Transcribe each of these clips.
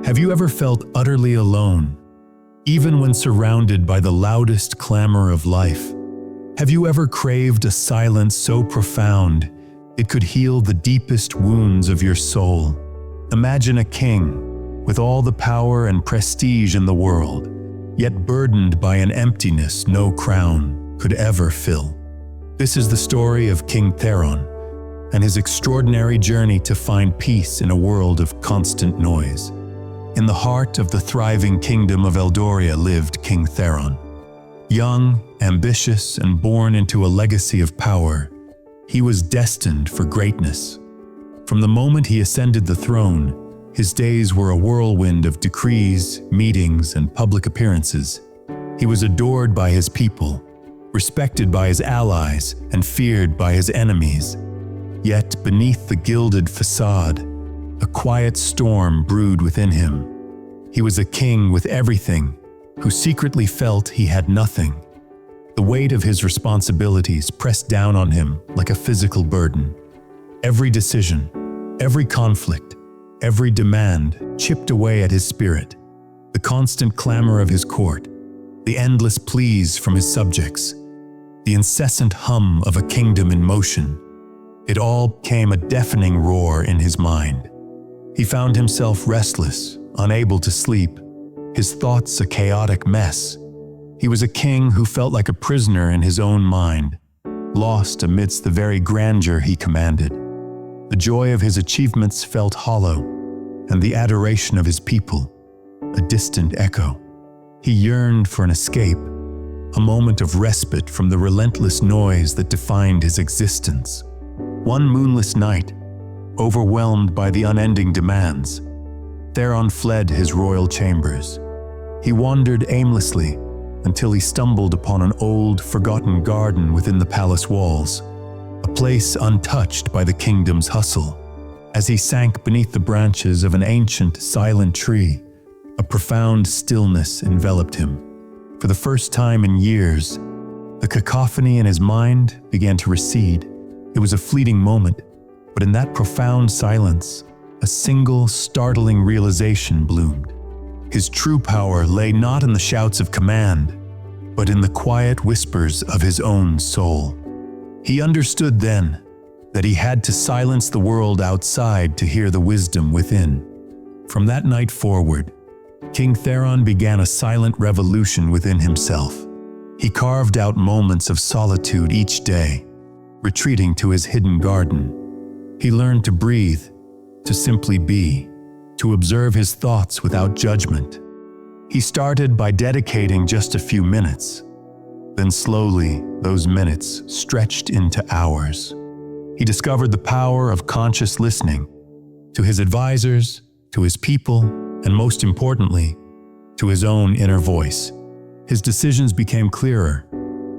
Have you ever felt utterly alone, even when surrounded by the loudest clamor of life? Have you ever craved a silence so profound it could heal the deepest wounds of your soul? Imagine a king with all the power and prestige in the world, yet burdened by an emptiness no crown could ever fill. This is the story of King Theron and his extraordinary journey to find peace in a world of constant noise. In the heart of the thriving kingdom of Eldoria lived King Theron. Young, ambitious, and born into a legacy of power, he was destined for greatness. From the moment he ascended the throne, his days were a whirlwind of decrees, meetings, and public appearances. He was adored by his people, respected by his allies, and feared by his enemies. Yet beneath the gilded facade, a quiet storm brewed within him. He was a king with everything, who secretly felt he had nothing. The weight of his responsibilities pressed down on him like a physical burden. Every decision, every conflict, every demand chipped away at his spirit. The constant clamor of his court, the endless pleas from his subjects, the incessant hum of a kingdom in motion. It all became a deafening roar in his mind. He found himself restless, unable to sleep, his thoughts a chaotic mess. He was a king who felt like a prisoner in his own mind, lost amidst the very grandeur he commanded. The joy of his achievements felt hollow, and the adoration of his people a distant echo. He yearned for an escape, a moment of respite from the relentless noise that defined his existence. One moonless night, overwhelmed by the unending demands, Theron fled his royal chambers. He wandered aimlessly until he stumbled upon an old, forgotten garden within the palace walls, a place untouched by the kingdom's hustle. As he sank beneath the branches of an ancient, silent tree, a profound stillness enveloped him. For the first time in years, the cacophony in his mind began to recede. It was a fleeting moment, but in that profound silence, a single, startling realization bloomed. His true power lay not in the shouts of command, but in the quiet whispers of his own soul. He understood then that he had to silence the world outside to hear the wisdom within. From that night forward, King Theron began a silent revolution within himself. He carved out moments of solitude each day, retreating to his hidden garden. He learned to breathe, to simply be, to observe his thoughts without judgment. He started by dedicating just a few minutes. Then slowly, those minutes stretched into hours. He discovered the power of conscious listening to his advisors, to his people, and most importantly, to his own inner voice. His decisions became clearer,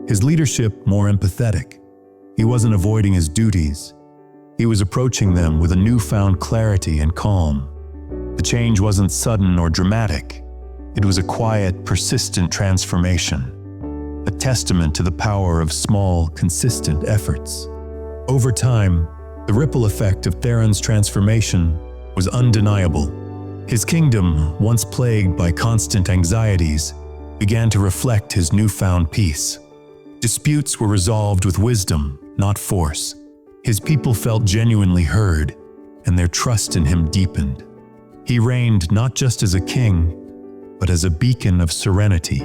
his leadership more empathetic. He wasn't avoiding his duties. He was approaching them with a newfound clarity and calm. The change wasn't sudden or dramatic. It was a quiet, persistent transformation, a testament to the power of small, consistent efforts. Over time, the ripple effect of Theron's transformation was undeniable. His kingdom, once plagued by constant anxieties, began to reflect his newfound peace. Disputes were resolved with wisdom, not force. His people felt genuinely heard, and their trust in him deepened. He reigned not just as a king, but as a beacon of serenity.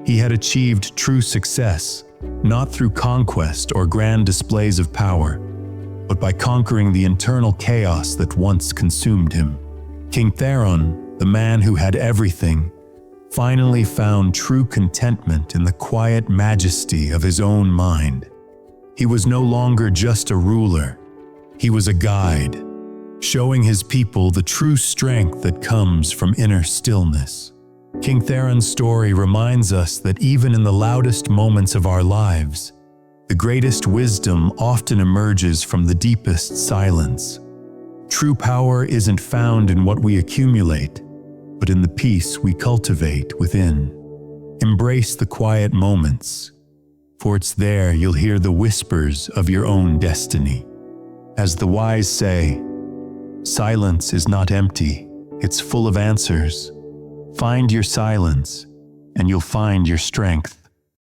He had achieved true success, not through conquest or grand displays of power, but by conquering the internal chaos that once consumed him. King Theron, the man who had everything, finally found true contentment in the quiet majesty of his own mind. He was no longer just a ruler. He was a guide, showing his people the true strength that comes from inner stillness. King Theron's story reminds us that even in the loudest moments of our lives, the greatest wisdom often emerges from the deepest silence. True power isn't found in what we accumulate, but in the peace we cultivate within. Embrace the quiet moments, for it's there you'll hear the whispers of your own destiny. As the wise say, silence is not empty, It's full of answers. Find your silence, and you'll find your strength.